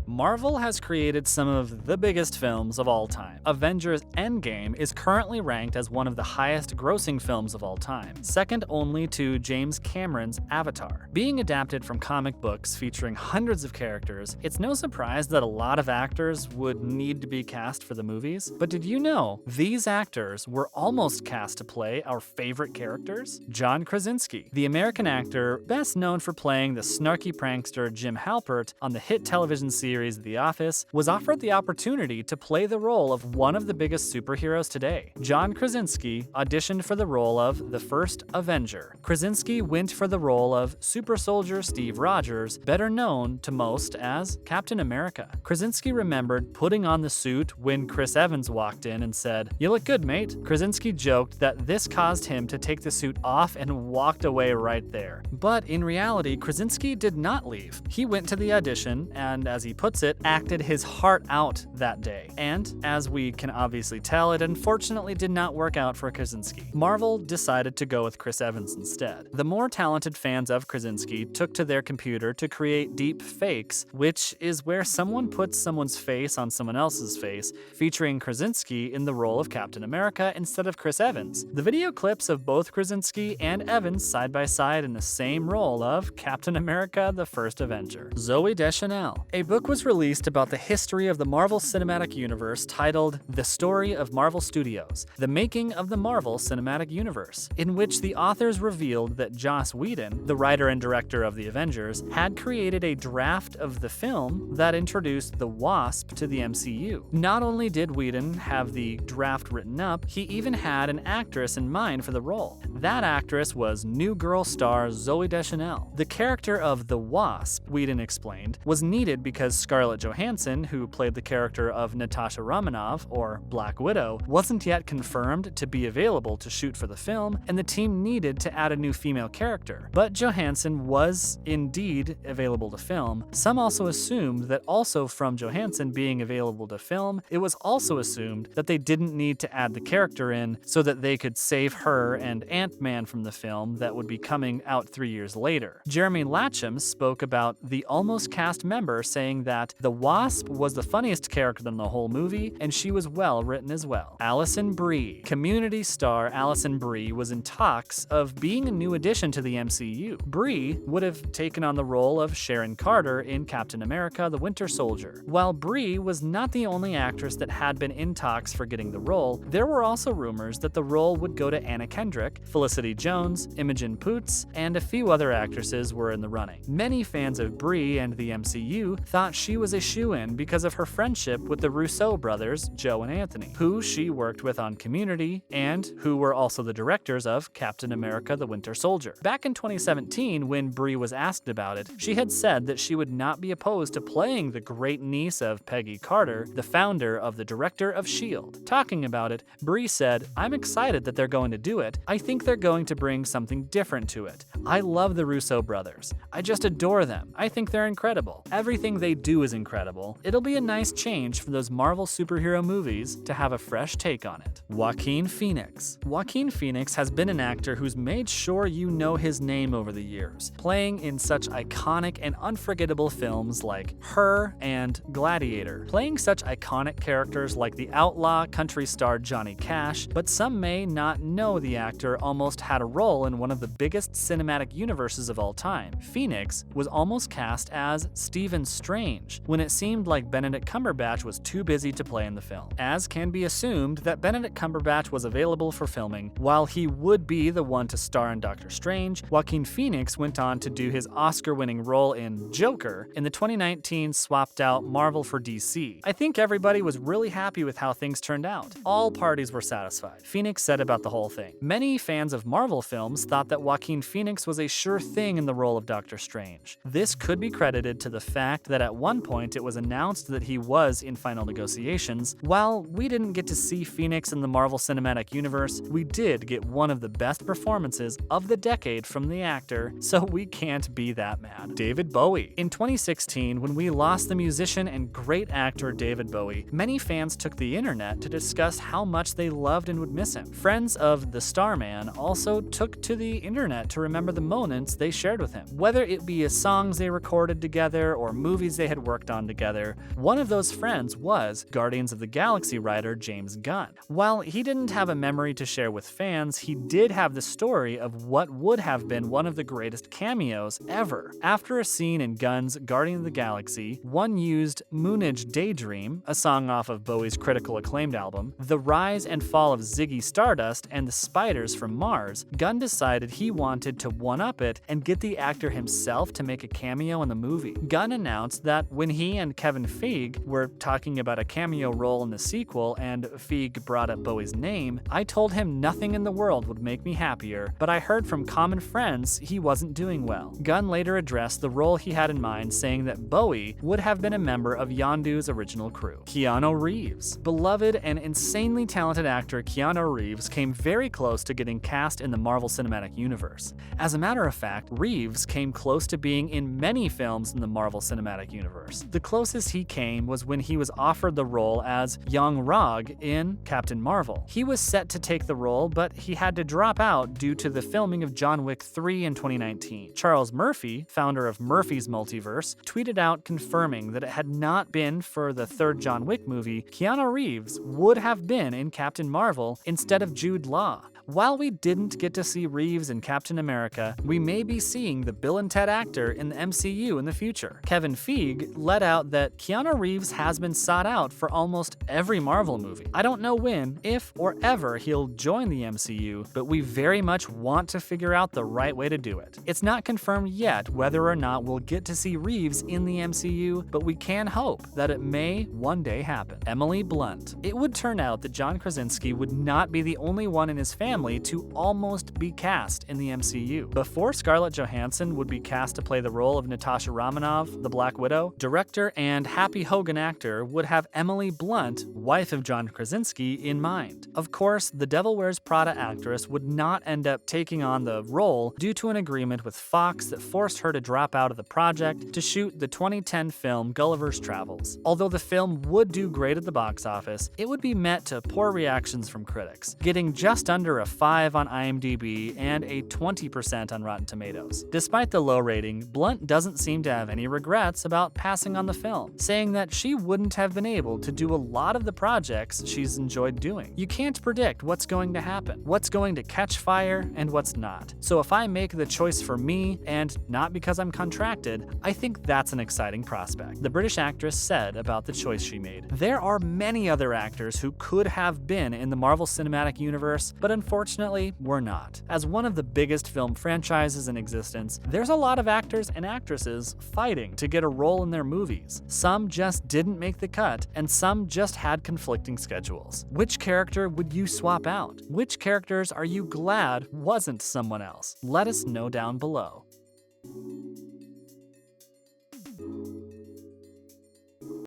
Marvel has created some of the biggest films of all time. Avengers Endgame is currently ranked as one of the highest grossing films of all time, second only to James Cameron's Avatar. Being adapted from comic books featuring hundreds of characters, it's no surprise that a lot of actors would need to be cast for the movies. But did you know these actors were almost cast to play our favorite characters? John Krasinski, the American actor best known for playing the snarky prankster Jim Halpert on the hit television series The Office, was offered the opportunity to play the role of one of the biggest superheroes today. John Krasinski auditioned for the role of the first Avenger. Krasinski went for the role of super soldier Steve Rogers, better known to most as Captain America. Krasinski remembered putting on the suit when Chris Evans walked in and said, "You look good, mate." Krasinski joked that this caused him to take the suit off and walked away right there. But in reality, Krasinski did not leave. He went to the audition and, as he puts it, acted his heart out that day. And, as we can obviously tell, it unfortunately did not work out for Krasinski. Marvel decided to go with Chris Evans instead. The more talented fans of Krasinski took to their computer to create deep fakes, which is where someone puts someone's face on someone else's face, featuring Krasinski in the role of Captain America instead of Chris Evans. The video clips of both Krasinski and Evans side by side in the same role of Captain America, the First Avenger. Zooey Deschanel. A book was released about the history of the Marvel Cinematic Universe titled The Story of Marvel Studios, The Making of the Marvel Cinematic Universe, in which the authors revealed that Joss Whedon, the writer and director of the Avengers, had created a draft of the film that introduced the Wasp to the MCU. Not only did Whedon have the draft written up, he even had an actress in mind for the role. That actress was New Girl star Zooey Deschanel. The character of the Wasp, Whedon explained, was needed because Scarlett Johansson, who played the character of Natasha Romanoff, or Black Widow, wasn't yet confirmed to be available to shoot for the film, and the team needed to add a new female character. But Johansson was indeed available to film. Some also assumed that also from Johansson being available to film, it was also assumed that they didn't need to add the character in so that they could save her and Ant-Man from the film that would be coming out 3 years later. Jeremy Latcham spoke about the almost cast member, saying that the Wasp was the funniest character in the whole movie, and she was well written as well. Alison Brie. Community star Alison Brie was in talks of being a new addition to the MCU. Brie would have taken on the role of Sharon Carter in Captain America: The Winter Soldier. While Brie was not the only actress that had been in talks for getting the role, there were also rumors that the role would go to Anna Kendrick, Felicity Jones, Imogen Poots, and a few other actresses were in the running. Many fans of Brie and the MCU thought she was a shoo-in because of her friendship with the Russo brothers, Joe and Anthony, who she worked with on Community and who were also the directors of Captain America: The Winter Soldier. Back in 2017, when Brie was asked about it, she had said that she would not be opposed to playing the great niece of Peggy Carter, the founder of the director of S.H.I.E.L.D. Talking about it, Brie said, "I'm excited that they're going to do it. I think they're going to bring something different to it. I love the Russo brothers. I just adore them. I think they're incredible. Everything they do is incredible. It'll be a nice change for those Marvel superhero movies to have a fresh take on it." Joaquin Phoenix. Joaquin Phoenix has been an actor who's made sure you know his name over the years, playing in such iconic and unforgettable films like Her and Gladiator, playing such iconic characters like the outlaw country star Johnny Cash, but some may not know the actor almost had a role in one of the biggest cinematic universes of all time. Phoenix was almost cast as Stephen Strange when it seemed like Benedict Cumberbatch was too busy to play in the film. As can be assumed that Benedict Cumberbatch was available for filming, while he would be the one to star in Doctor Strange, Joaquin Phoenix went on to do his Oscar-winning role in Joker in the 2019 swapped-out Marvel for DC. I think everybody was really happy with how things turned out. All parties were satisfied, Phoenix said about the whole thing. Many fans of Marvel films thought that Joaquin Phoenix was a sure thing in the role of Doctor Strange. This could be credited to the fact that at one point it was announced that he was in final negotiations. While we didn't get to see Phoenix in the Marvel Cinematic Universe, we did get one of the best performances of the decade from the actor, so we can't be that mad. David Bowie. In 2016, when we lost the musician and great actor David Bowie, many fans took the internet to discuss how much they loved and would miss him. Friends of the Starman also took to the internet to remember the moments they shared with him. Whether it be songs they recorded together or movies they had had worked on together. One of those friends was Guardians of the Galaxy writer James Gunn. While he didn't have a memory to share with fans, he did have the story of what would have been one of the greatest cameos ever. After a scene in Gunn's Guardians of the Galaxy, one used Moonage Daydream, a song off of Bowie's critical acclaimed album, the rise and fall of Ziggy Stardust, and the spiders from Mars, Gunn decided he wanted to one-up it and get the actor himself to make a cameo in the movie. Gunn announced that when he and Kevin Feige were talking about a cameo role in the sequel and Feige brought up Bowie's name, I told him nothing in the world would make me happier, but I heard from common friends he wasn't doing well. Gunn later addressed the role he had in mind, saying that Bowie would have been a member of Yondu's original crew. Keanu Reeves. Beloved and insanely talented actor Keanu Reeves came very close to getting cast in the Marvel Cinematic Universe. As a matter of fact, Reeves came close to being in many films in the Marvel Cinematic Universe. The closest he came was when he was offered the role as Young Rog in Captain Marvel. He was set to take the role, but he had to drop out due to the filming of John Wick 3 in 2019. Charles Murphy, founder of Murphy's Multiverse, tweeted out confirming that it had not been for the third John Wick movie, Keanu Reeves would have been in Captain Marvel instead of Jude Law. While we didn't get to see Reeves in Captain America, we may be seeing the Bill and Ted actor in the MCU in the future. Kevin Feige let out that Keanu Reeves has been sought out for almost every Marvel movie. I don't know when, if, or ever he'll join the MCU, but we very much want to figure out the right way to do it. It's not confirmed yet whether or not we'll get to see Reeves in the MCU, but we can hope that it may one day happen. Emily Blunt. It would turn out that John Krasinski would not be the only one in his family to almost be cast in the MCU. Before Scarlett Johansson would be cast to play the role of Natasha Romanoff, the Black Widow, director and Happy Hogan actor would have Emily Blunt, wife of John Krasinski, in mind. Of course, the Devil Wears Prada actress would not end up taking on the role due to an agreement with Fox that forced her to drop out of the project to shoot the 2010 film Gulliver's Travels. Although the film would do great at the box office, it would be met to poor reactions from critics, getting just under a 5 on IMDb and a 20% on Rotten Tomatoes. Despite the low rating, Blunt doesn't seem to have any regrets about passing on the film, saying that she wouldn't have been able to do a lot of the projects she's enjoyed doing. You can't predict what's going to happen, what's going to catch fire, and what's not. So if I make the choice for me, and not because I'm contracted, I think that's an exciting prospect, the British actress said about the choice she made. There are many other actors who could have been in the Marvel Cinematic Universe, but unfortunately, we're not. As one of the biggest film franchises in existence, there's a lot of actors and actresses fighting to get a role in their movies. Some just didn't make the cut, and some just had conflicting schedules. Which character would you swap out? Which characters are you glad wasn't someone else? Let us know down below.